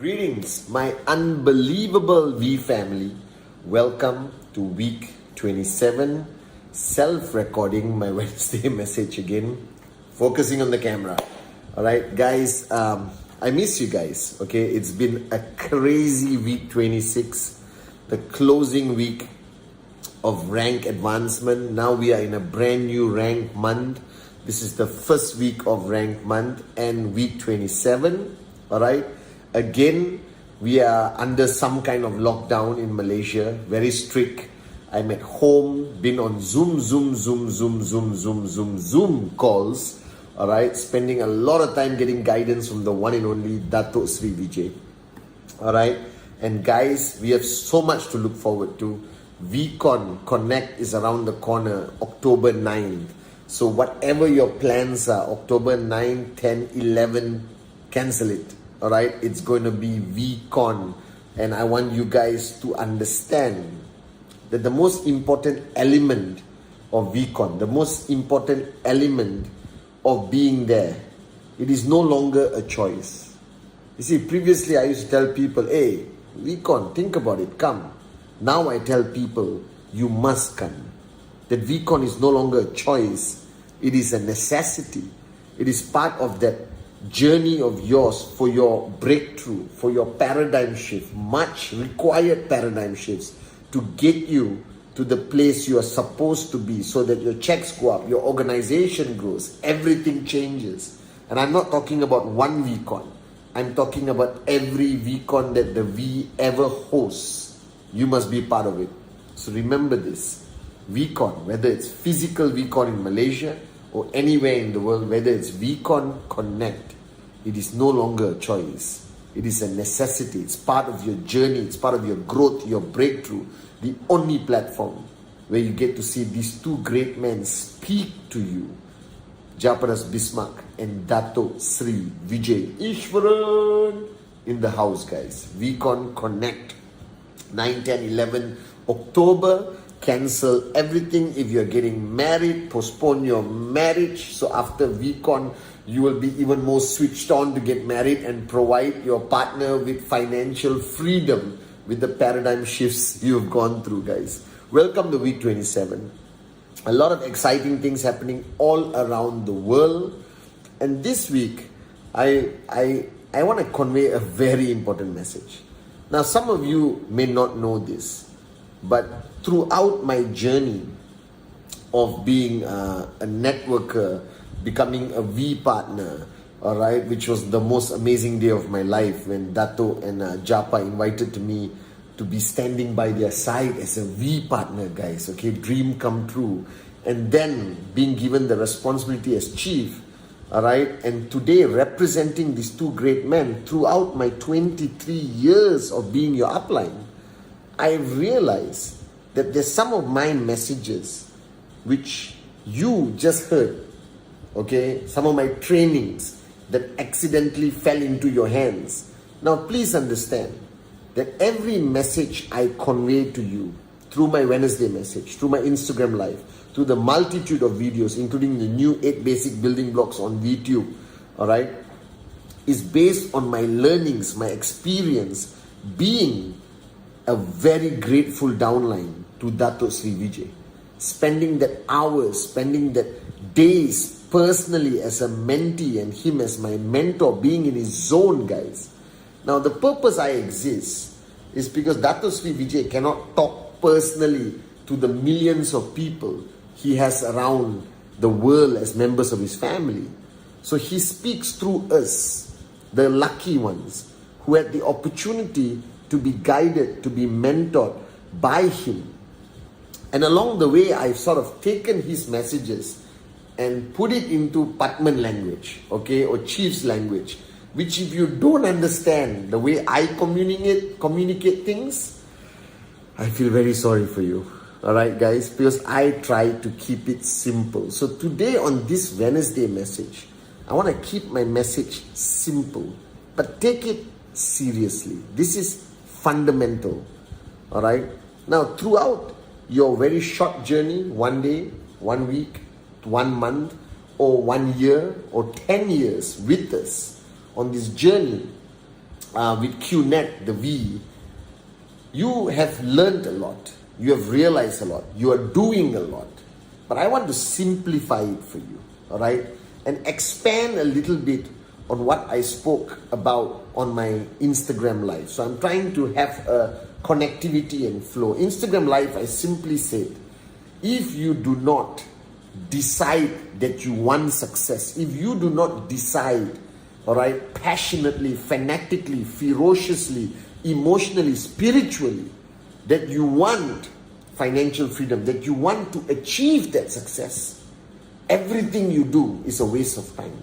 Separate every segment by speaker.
Speaker 1: Greetings, my unbelievable V family. Welcome to week 27. Self-recording my Wednesday message again. Focusing on the camera. Alright, guys, I miss you guys. Okay, it's been a crazy week 26. The closing week of rank advancement. Now we are in a brand new rank month. This is the first week of rank month and week 27. Alright. Again, we are under some kind of lockdown in Malaysia, very strict. I'm at home, been on Zoom calls, all right, spending a lot of time getting guidance from the one and only Dato Sri Vijay, all right. And guys, we have so much to look forward to. VCon Connect is around the corner, October 9th. So whatever your plans are, October 9, 10, 11, cancel it. Alright, it's going to be VCon, and I want you guys to understand that the most important element of VCon, the most important element of being there, it is no longer a choice. You see, previously I used to tell people, hey, VCon, think about it, come. Now I tell people, you must come. That VCon is no longer a choice, it is a necessity. It is part of that journey of yours for your breakthrough, for your paradigm shift, much required paradigm shifts to get you to the place you are supposed to be so that your checks go up, your organization grows, everything changes. And I'm not talking about one VCon. I'm talking about every VCon that the V ever hosts. You must be part of it. So remember this, VCon, whether it's physical VCon in Malaysia or anywhere in the world, whether it's VCon Connect, it is no longer a choice. It is a necessity. It's part of your journey. It's part of your growth, your breakthrough. The only platform where you get to see these two great men speak to you, Japaras Bismarck and Dato Sri Vijay Ishwaran in the house, guys. VCon Connect, 9, 10, 11 October. Cancel everything. If you're getting married, postpone your marriage. So after VCon, you will be even more switched on to get married and provide your partner with financial freedom with the paradigm shifts you've gone through, guys. Welcome to week 27. A lot of exciting things happening all around the world. And this week, I want to convey a very important message. Now, some of you may not know this, but throughout my journey of being a networker, becoming a V partner, all right, which was the most amazing day of my life when Dato and Japa invited me to be standing by their side as a V partner, guys, okay, dream come true. And then being given the responsibility as chief, all right, and today representing these two great men throughout my 23 years of being your upline, I realized that there's some of my messages which you just heard, okay, some of my trainings that accidentally fell into your hands. Now please understand that every message I convey to you through my Wednesday message, through my Instagram live, through the multitude of videos, including the new 8 basic building blocks on YouTube, all right, is based on my learnings, my experience, being a very grateful downline to Dato Sri Vijay. Spending that hours, spending that days personally as a mentee and him as my mentor, being in his zone, guys. Now the purpose I exist is because Dato Sri Vijay cannot talk personally to the millions of people he has around the world as members of his family. So he speaks through us, the lucky ones, who had the opportunity to be guided, to be mentored by him. And along the way, I've sort of taken his messages and put it into Patman language, okay, or Chief's language, which if you don't understand the way I communicate things, I feel very sorry for you. Alright guys, because I try to keep it simple. So today on this Wednesday message, I want to keep my message simple, but take it seriously. This is fundamental. Alright? Now throughout your very short journey, 1 day, 1 week, 1 month, or 1 year, or 10 years with us on this journey, with QNet, the V, you have learned a lot. You have realized a lot. You are doing a lot. But I want to simplify it for you, all right? And expand a little bit on what I spoke about on my Instagram Live. So I'm trying to have a connectivity and flow. Instagram Live, I simply said, if you do not decide that you want success, if you do not decide, all right, passionately, fanatically, ferociously, emotionally, spiritually, that you want financial freedom, that you want to achieve that success, everything you do is a waste of time.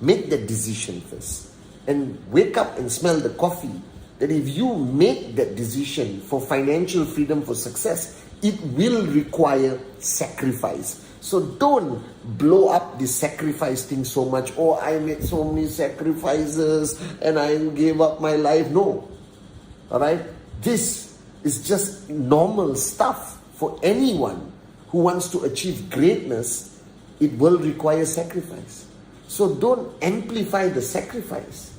Speaker 1: Make that decision first. And wake up and smell the coffee. That if you make that decision for financial freedom, for success, it will require sacrifice. So don't blow up the sacrifice thing so much. Oh, I made so many sacrifices and I gave up my life. No. Alright? This is just normal stuff for anyone who wants to achieve greatness. It will require sacrifice. So don't amplify the sacrifice.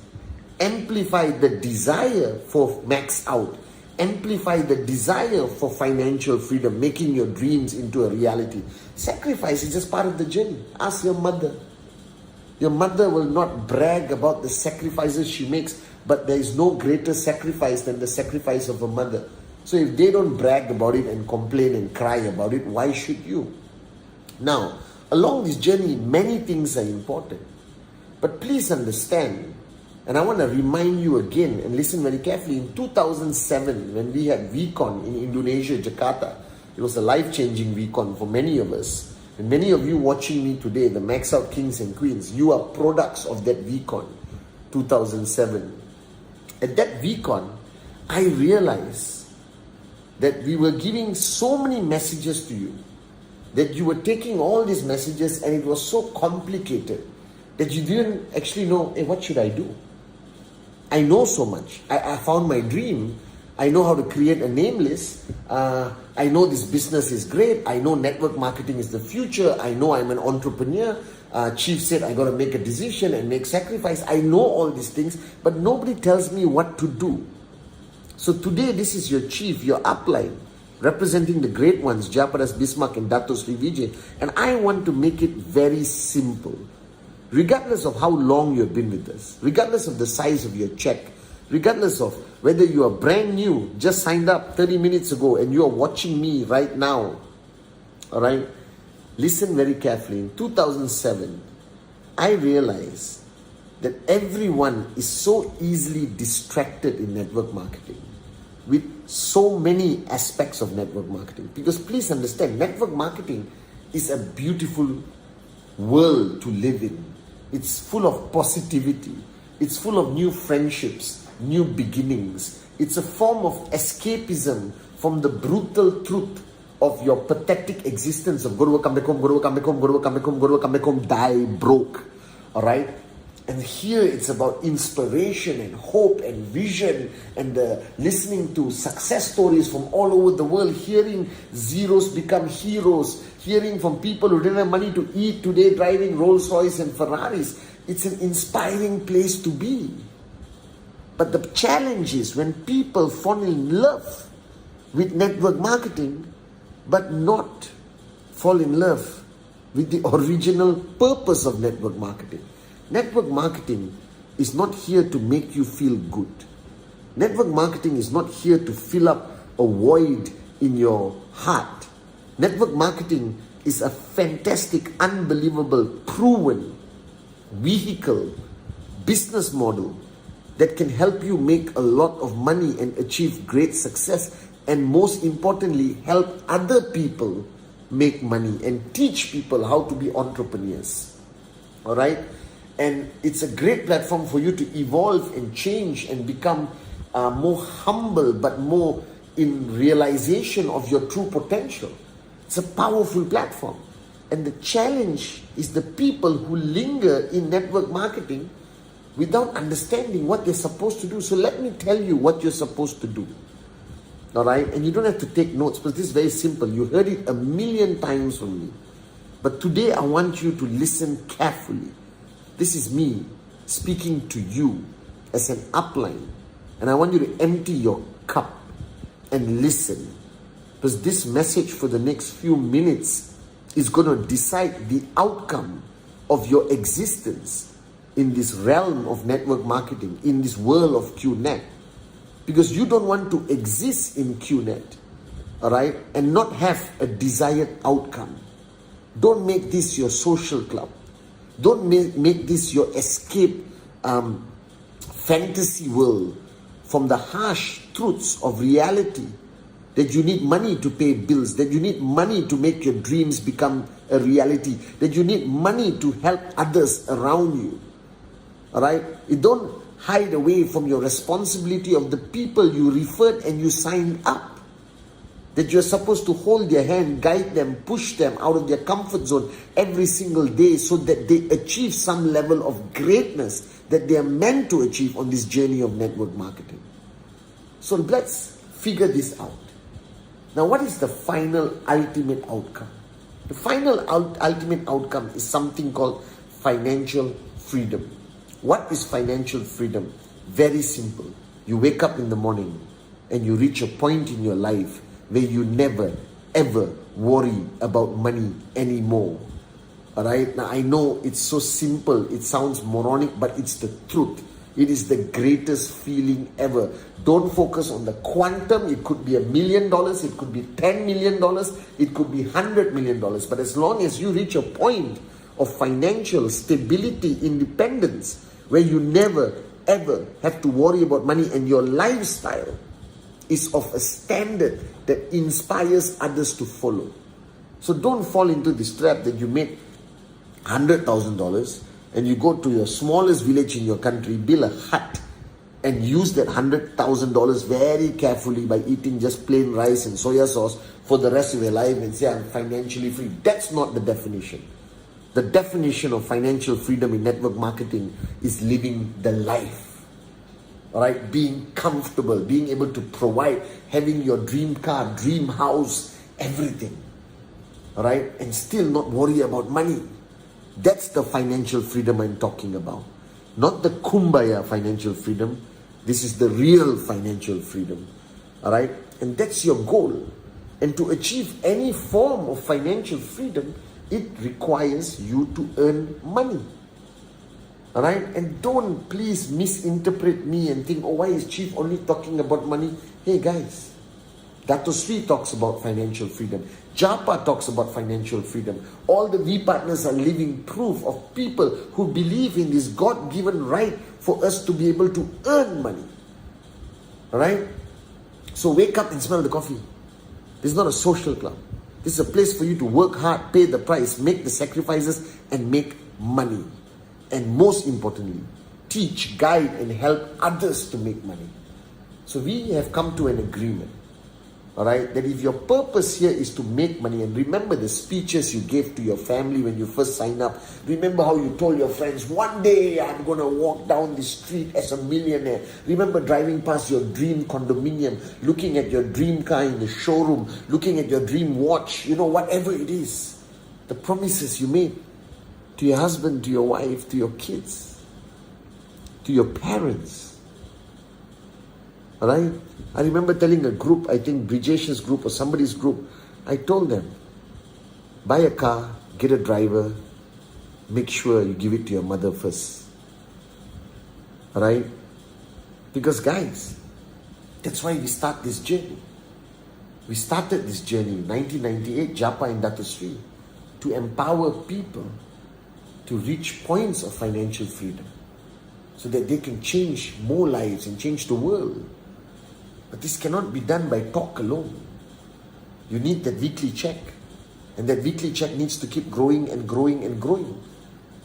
Speaker 1: Amplify the desire for max out. Amplify the desire for financial freedom, making your dreams into a reality. Sacrifice is just part of the journey. Ask your mother. Your mother will not brag about the sacrifices she makes, but there is no greater sacrifice than the sacrifice of a mother. So if they don't brag about it and complain and cry about it, why should you? Now, along this journey, many things are important. But please understand, and I want to remind you again and listen very carefully. In 2007, when we had VCon in Indonesia, Jakarta, it was a life-changing VCon for many of us. And many of you watching me today, the Max Out Kings and Queens, you are products of that VCon, 2007. At that VCon, I realized that we were giving so many messages to you, that you were taking all these messages and it was so complicated that you didn't actually know, hey, what should I do? I know so much. I found my dream. I know how to create a name list. I know this business is great. I know network marketing is the future. I know I'm an entrepreneur. Chief said I got to make a decision and make sacrifice. I know all these things, but nobody tells me what to do. So today, this is your chief, your upline, representing the great ones, Jayaprakash Bismarck and Dato Sri Vijay. And I want to make it very simple. Regardless of how long you've been with us, regardless of the size of your check, regardless of whether you are brand new, just signed up 30 minutes ago and you are watching me right now, all right, listen very carefully. In 2007, I realized that everyone is so easily distracted in network marketing with so many aspects of network marketing. Because please understand, network marketing is a beautiful world to live in. It's full of positivity. It's full of new friendships, new beginnings. It's a form of escapism from the brutal truth of your pathetic existence of go to work, come back home, go to work, come back home, go to work, come back home, go to work, come back home, die broke. All right? And here it's about inspiration and hope and vision and listening to success stories from all over the world, hearing zeros become heroes, hearing from people who didn't have money to eat today driving Rolls Royce and Ferraris. It's an inspiring place to be. But the challenge is when people fall in love with network marketing but not fall in love with the original purpose of network marketing. Network marketing is not here to make you feel good. Network marketing is not here to fill up a void in your heart. Network marketing is a fantastic, unbelievable, proven vehicle, business model that can help you make a lot of money and achieve great success, and most importantly, help other people make money and teach people how to be entrepreneurs. All right? And it's a great platform for you to evolve and change and become more humble, but more in realization of your true potential. It's a powerful platform. And the challenge is the people who linger in network marketing without understanding what they're supposed to do. So let me tell you what you're supposed to do. All right? And you don't have to take notes, because this is very simple. You heard it a million times from me. But today I want you to listen carefully. This is me speaking to you as an upline, And I want you to empty your cup and listen. Because this message for the next few minutes is going to decide the outcome of your existence in this realm of network marketing, in this world of QNet. Because you don't want to exist in QNet, all right, and not have a desired outcome. Don't make this your social club. Don't make this your escape fantasy world from the harsh truths of reality, that you need money to pay bills, that you need money to make your dreams become a reality, that you need money to help others around you. All right? You don't hide away from your responsibility of the people you referred and you signed up. That you're supposed to hold their hand, guide them, push them out of their comfort zone every single day so that they achieve some level of greatness that they are meant to achieve on this journey of network marketing. So let's figure this out. Now, what is the final ultimate outcome? The final ultimate outcome is something called financial freedom. What is financial freedom? Very simple. You wake up in the morning and you reach a point in your life where you never ever worry about money anymore. Alright, now I know it's so simple, it sounds moronic, but it's the truth. It is the greatest feeling ever. Don't focus on the quantum. It could be $1 million, it could be $10 million, it could be $100 million. But as long as you reach a point of financial stability, independence, where you never ever have to worry about money and your lifestyle is of a standard that inspires others to follow. So don't fall into this trap that you made $100,000 and you go to your smallest village in your country, build a hut and use that $100,000 very carefully by eating just plain rice and soya sauce for the rest of your life and say, I'm financially free. That's not the definition. The definition of financial freedom in network marketing is living the life. All right, being comfortable, being able to provide, having your dream car, dream house, everything. All right, and still not worry about money. That's the financial freedom I'm talking about. Not the kumbaya financial freedom. This is the real financial freedom. All right, and that's your goal. And to achieve any form of financial freedom, it requires you to earn money. Alright, and don't please misinterpret me and think, oh, why is Chief only talking about money? Hey guys, Dato Sri talks about financial freedom. Japa talks about financial freedom. All the V partners are living proof of people who believe in this God-given right for us to be able to earn money. Alright? So wake up and smell the coffee. This is not a social club. This is a place for you to work hard, pay the price, make the sacrifices, and make money. And most importantly, teach, guide, and help others to make money. So we have come to an agreement, all right, that if your purpose here is to make money, and remember the speeches you gave to your family when you first signed up. Remember how you told your friends, one day I'm going to walk down the street as a millionaire. Remember driving past your dream condominium, looking at your dream car in the showroom, looking at your dream watch, whatever it is. The promises you made to your husband, to your wife, to your kids, to your parents. Alright? I remember telling a group, I think Brijesh's group or somebody's group, I told them, buy a car, get a driver, make sure you give it to your mother first. Alright? Because guys, that's why we start this journey. We started this journey in 1998, Japa and Dato Sri, to empower people to reach points of financial freedom so that they can change more lives and change the world. But this cannot be done by talk alone. You need that weekly check, and that weekly check needs to keep growing and growing and growing.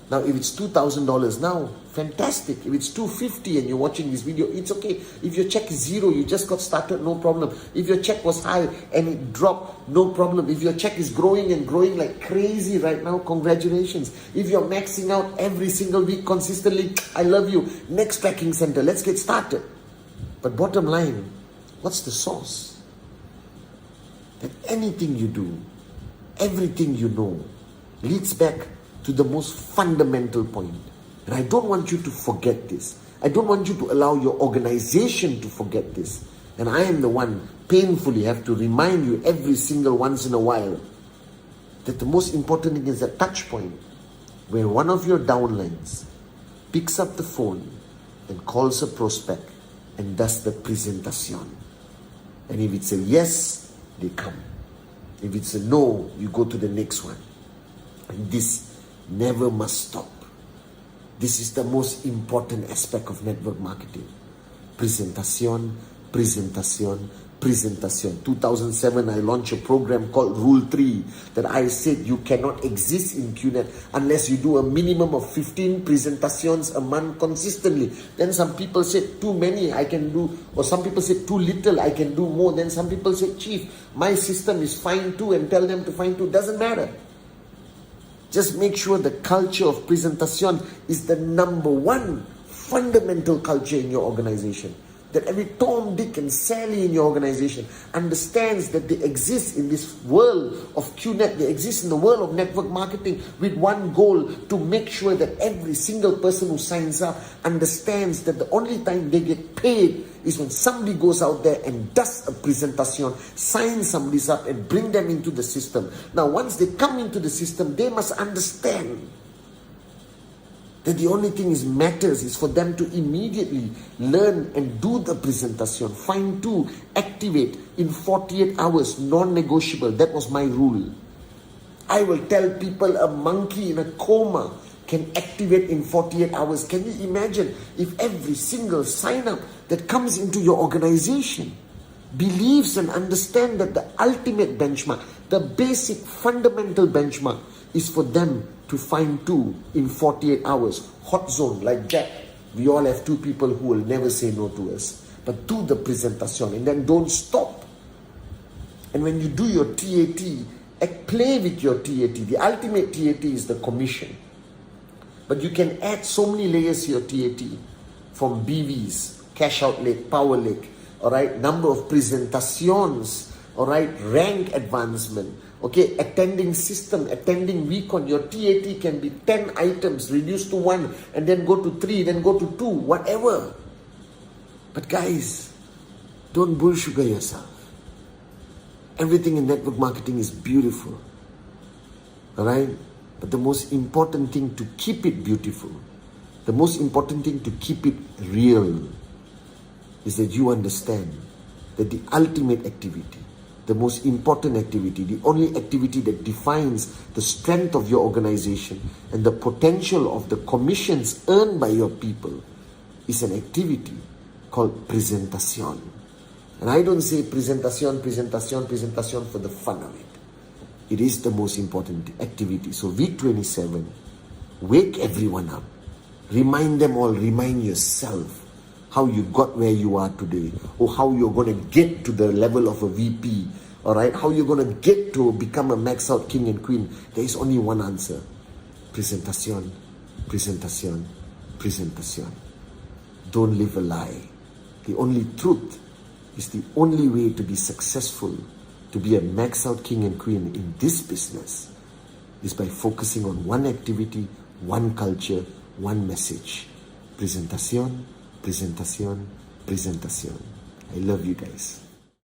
Speaker 1: Now if it's $2,000 now, fantastic. If it's $250 and you're watching this video, it's okay. If your check is zero, you just got started, no problem. If your check was high and it dropped, no problem. If your check is growing and growing like crazy right now, congratulations. If you're maxing out every single week consistently, I love you. Next tracking center, let's get started. But bottom line, what's the source? That anything you do, everything you know, leads back to the most fundamental point. And I don't want you to forget this. I don't want you to allow your organization to forget this. And I am the one painfully have to remind you every single once in a while that the most important thing is that touch point where one of your downlines picks up the phone and calls a prospect and does the presentation. And if it's a yes, they come. If it's a no, you go to the next one. And this never must stop. This is the most important aspect of network marketing. Presentation, presentation, presentation. 2007, I launched a program called Rule 3 that I said you cannot exist in QNet unless you do a minimum of 15 presentations a month consistently. Then some people said too many I can do, or some people said too little I can do more. Then some people said, Chief, my system is fine too, and tell them to fine too. Doesn't matter. Just make sure the culture of presentation is the number one fundamental culture in your organization. That every Tom, Dick and Sally in your organization understands that they exist in this world of QNet, they exist in the world of network marketing with one goal, to make sure that every single person who signs up understands that the only time they get paid is when somebody goes out there and does a presentation, signs somebody up and bring them into the system. Now once they come into the system, they must understand that the only thing is matters is for them to immediately learn and do the presentation, find to activate in 48 hours, non-negotiable. That was my rule. I will tell people a monkey in a coma can activate in 48 hours. Can you imagine if every single sign-up that comes into your organization believes and understands that the ultimate benchmark, the basic fundamental benchmark is for them to find two in 48 hours. Hot zone like Jack. We all have two people who will never say no to us. But do the presentation and then don't stop. And when you do your TAT, play with your TAT. The ultimate TAT is the commission. But you can add so many layers to your TAT, from BVs, cash out lake, power lake, all right, number of presentations, all right, rank advancement, okay, attending system, attending week on your TAT can be 10 items, reduced to 1, and then go to 3, then go to 2, whatever. But guys, don't bullsugar yourself. Everything in network marketing is beautiful, all right? But the most important thing to keep it beautiful, the most important thing to keep it real, is that you understand that the ultimate activity, the most important activity, the only activity that defines the strength of your organization and the potential of the commissions earned by your people, is an activity called presentation. And I don't say presentation for the fun of it. It is the most important activity. So week 27, wake everyone up. Remind them all, remind yourself how you got where you are today, or how you're going to get to the level of a VP, all right? How you're going to get to become a max out king and queen. There is only one answer. Presentation, presentation, presentation. Don't live a lie. The only truth is the only way to be successful, to be a max out king and queen in this business, is by focusing on one activity, one culture, one message. Presentation, presentation, presentation. I love you guys.